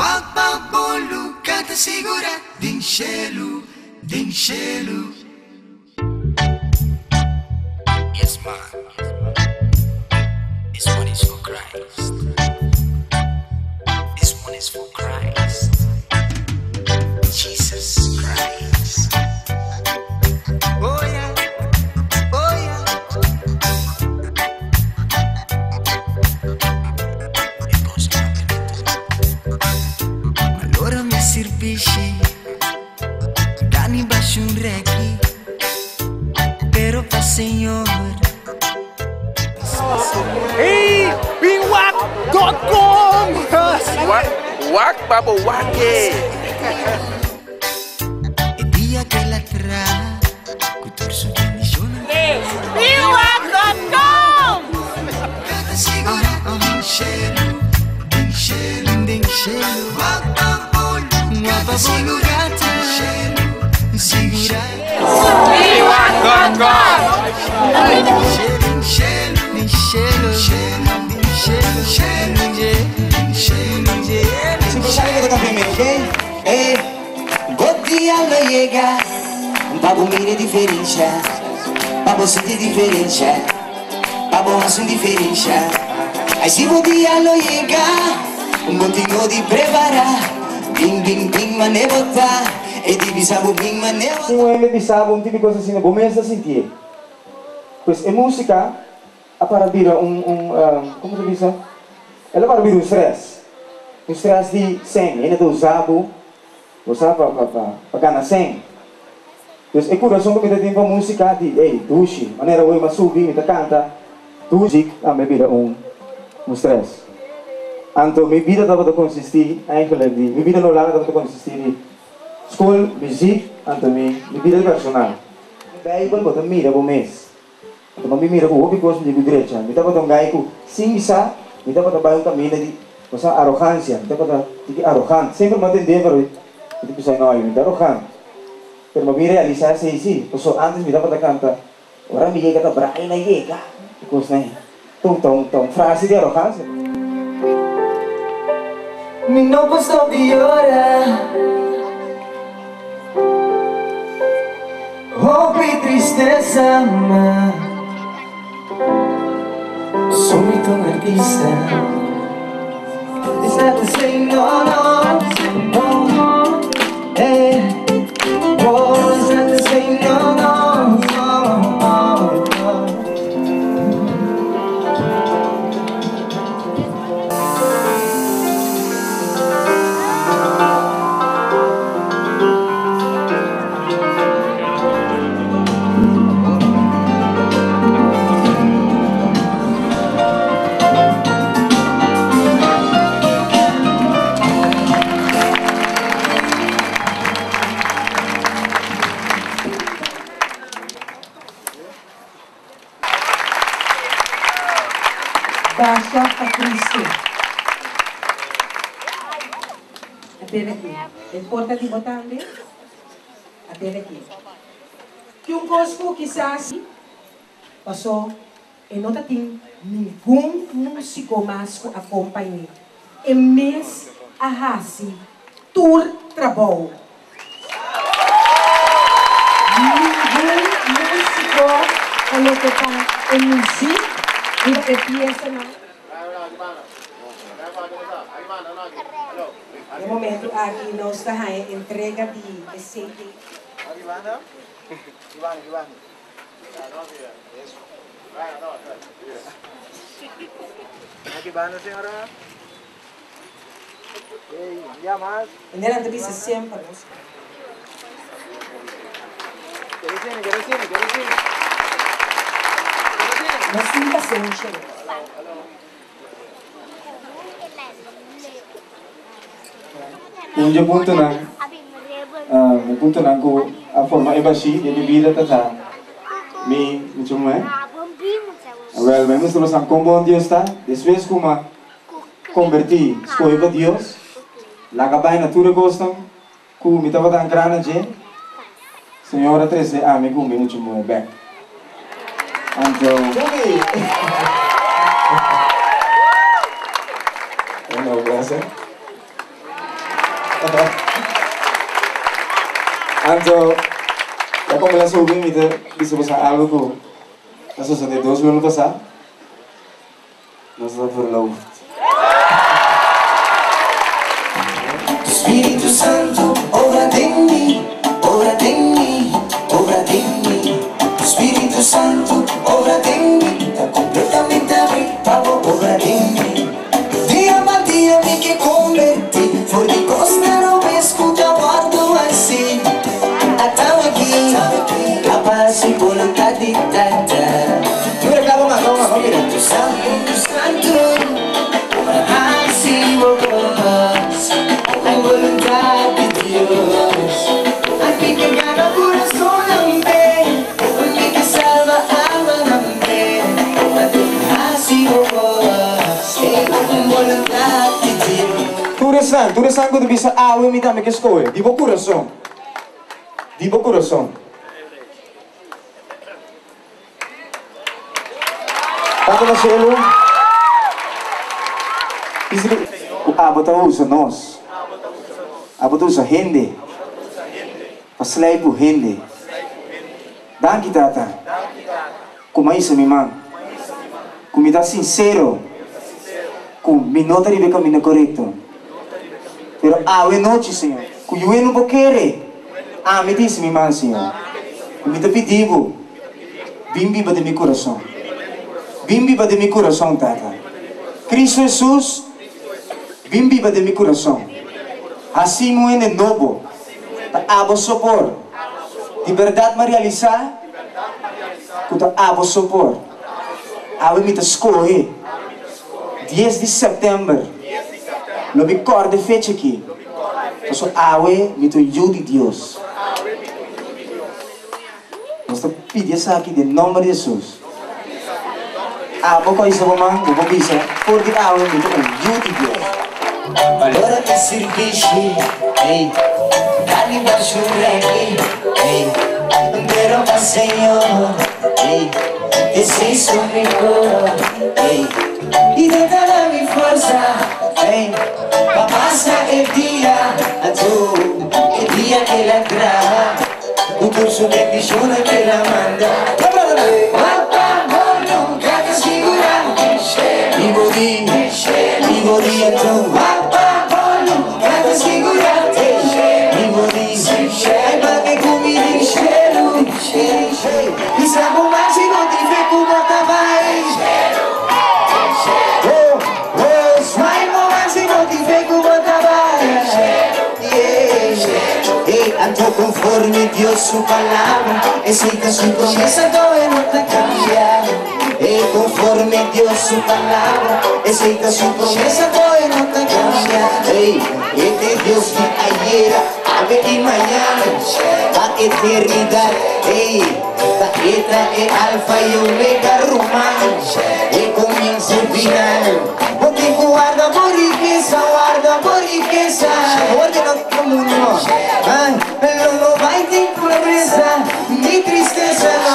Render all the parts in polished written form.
Bababolu canta segura Dinchelo, Dinchelo. Yes man, this one is for Christ. This one is for Christ. Jesus Christ. Oh yeah, oh yeah. It goes allora mi serpisci, dani baixo un reggae, pero pa Senhor. Hey, binwack.com! Wak babo wake. E dia che la tra, cu torso di nishona. binwack.com! Canta segura, Dinchelo, Dinchelo, Dinchelo. Bababolu segura, Dinchelo, segura. binwack.com! Dinchelo, Dinchelo, Dinchelo, Dinchelo. Escuchar que toca primero, ¿ok? God dia lo llega, Babo mire diferença, Babo sente diferença, Babo hace diferença. Aí se o dia lo llega, continuo di preparar, bing bing bing mane botar, e di bisabo bing mane botar. Sim, o bisabo, tipo de coisa assim, eu começo a sentir. Pois a música, para vir como se diz? Ela para vir stress. Um stress de sangue, ainda do zabo, você para ganhar sangue. Pois é coração que me tem para música de, duche, maneira eu mas subir, me canta, duche, me vira stress. Então, minha vida estava a consistir, eigenlijk, minha vida não lá estava a consistir de escola, música, então minha vida personal. Daí, quando eu mira o mês, então me mira o hobby coisa de direita, me estava a ganhar com sim bisa, me estava a trabalhar um caminho de arrogância, me estava a arrogante, sempre me atender para eu pensar não, eu me arrogante. Pero me realizar se sim, então antes me estava a cantar, agora me chega a brain na chega, coisa né, tão frase de arrogância. Mi no posso llorar, hope y tristeza, ma. Soy un artista. It's not to say no, no, no, oh, it's not to say no, no, no, no. Baixa a Cristo. Até aqui. Importa de botar ali? Até aqui. Que um cospo quizás passou e não tem nenhum músico mais que acompanhe. E mês a raça, tour trabalho. Nenhum músico coloca em música. Mira que piensa, ¿no? De momento aquí nos está entrega de aceite. Senhora. Ya más. En el antes dice siempre. Mas sim paciência. Unja punto na ko a forma ebasi de bebida tata mi cuma well vemos todos ang como Dios está después como converti escolha Dios la cabay na tura gostam ku mi tava tan grana je Senhora 13 me gumi muito muito back então hello blessed Anto, ya como la subí, me dice pues algo que eso se de 2 minutos a no se por la Espíritu Santo, obra en mí, obra en mí, obra en mí. Espíritu Santo, obra en mí, está completamente a mí, Pablo, obra en mí. Día a día me que convertí, por mi costa no me escucha guardo así. Atame aquí, la paz y voluntad dictada. Mira, vamos, mira. Espíritu Santo, así vos, la voluntad de Dios. Aquí que gana corazón amén, aquí que salva alma amén. Así vos, la voluntad de Dios. Tu resan ko bisa awe mi dame que escoe. Dibo coração. Pato na selo. O abota usa nós. Abota usa gente. Paslay po gente. Danke tata. Kumaisa mi man. Kumita sincero. Kum minota ribe caminho correto. Pero awe noche, Senhor. Cuyo não querer. Me disse mi man, Senhor. Me te pedivo. Bimbi ba de mi coração. Bimbi ba de mi coração, tata. Cristo Jesus. Bimbi ba de mi coração. Assim moene novo. Ta abo sopor. De verdade me realizar. Kuta abo sopor. Awe mi te escolhe. 10 de setembro. Lo mi corde fece aqui. Então, awe mi to ajude Deus. Nós pedir essa aqui em nome de Jesus. Vou com isso, vou bisa. Porque awe mi to ajude Deus. Valora te servici, hey. Dali baixo reggae, hey. Pero pa Senhor, hey. Te sei comigo, hey. Y de toda mi fuerza, hey. Pa pasar el día que la graba, con su bendición que la manda. Papá, no, nunca te asegura, vivo día tú. Papá, no, nunca te asegura, vivo día. Ay, pa' que comida y cheiro, y saco más y no te fe como tabai. Ando conforme Dios su palabra, explica su promesa, todo no te cambia. Conforme Dios su palabra, explica su promesa, todo no te cambia. Este Dios de ayer, ave y mañana, la eternidad. Esta es alfa y omega romano, el comienzo final. Porque guarda por riqueza, guarda como uno. Pero no va a tener pobreza, ni tristeza, no.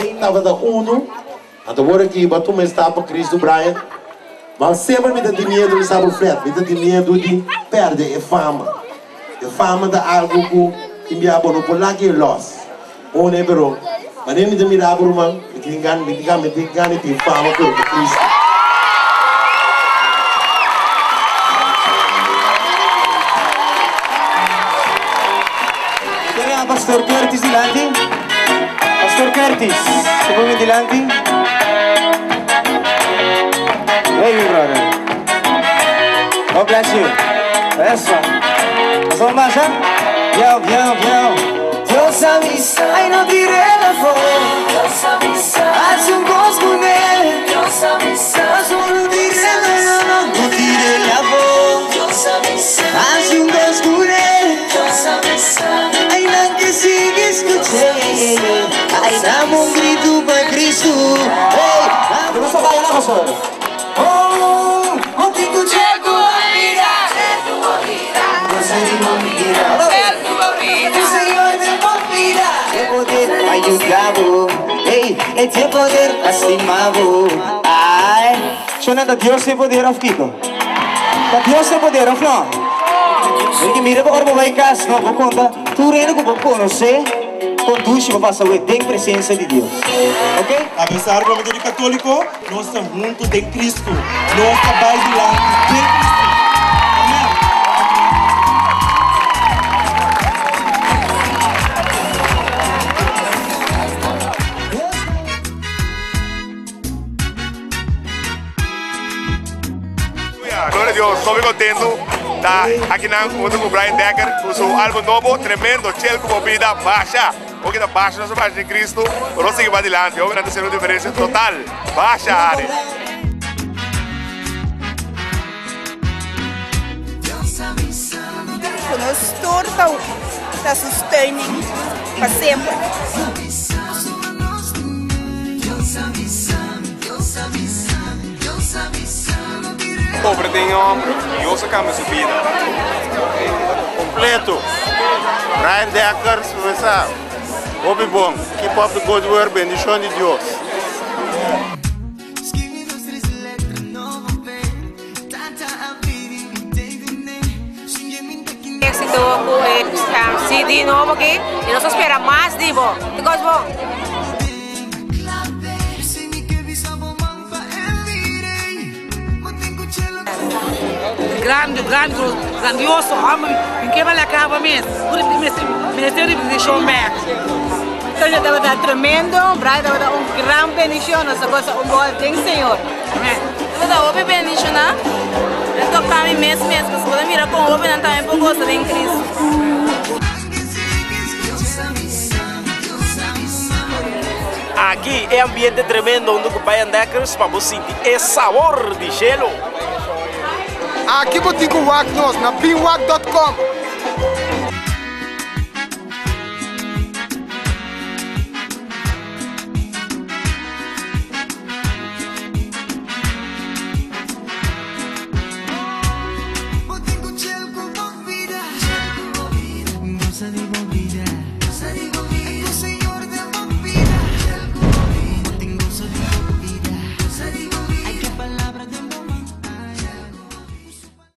Estava da UNO, agora aqui, bato uma estapa Cristo Brian. Mas sempre me dá de medo de saber Fred, me dá de medo de perder a fama. A fama de algo que me abonou por lá que é loss. Ou não é verão. Mas nem me dá mirar por uma, me tem ganho de fama por Cristo. Pastor Curtis dilante. Pastor Curtis, segundo dilante. Hey, my brother. God bless you. Eso. Pastor Masha. Yo. Dios avisa y no diré la voz. Dios avisa. Haz un gozo con él. Dios avisa. No diré no diré la voz. Dios avisa. Haz un gozo con él. Dios avisa. Ay, la que sigue escuchando. Ay, dame un grito para Cristo. Vamos a bailar, pastor. Oh, te escuché con la vida. No sé si no mira. El Señor te convida. El poder ayudado. El poder lastimado. Ay, suena da Dios se poder of Kiko. Da Dios se poder of no. Porque mira para o vai casa, não vou contar. Tu reino que vou conhecer, conduz para passar o tem presença de Deus. Ok? Apesar do nome católico, nós estamos juntos em Cristo. Nós trabalhamos lá em Cristo. Glória a Deus, estou muito contento. Tá aqui junto com o Brian Decker, com o seu álbum novo, tremendo, cheio com vida baixa. Porque da baixa, nós somos de Cristo, nós seguimos adiante. Eu vou ser uma diferença total. Baixa, Ari. Nós todos está sustentando para sempre. Pobre tem ombro e ouça cama subida. Completo. Brian Decker, conversar. Obi bom. Keep up the good work, bendição de Deus. Éxito com o CD novo aqui e nós esperamos mais de bom. Ficou bom. Grandioso, homem, em que vale a cabo mesmo. O Ministério de Bendição Back. Então já deve dar tremendo, Brian deve dar grande bendição, nossa coisa, bom tem Senhor. Amém. Deve dar outra bendição, né? Então, para mim mesmo, se você mirar com outra, não também por gosto em Cristo. Aqui é ambiente tremendo onde o Brian Decker para você sentir esse sabor de gelo. Aqui você tem o WAC nós na binwac.com.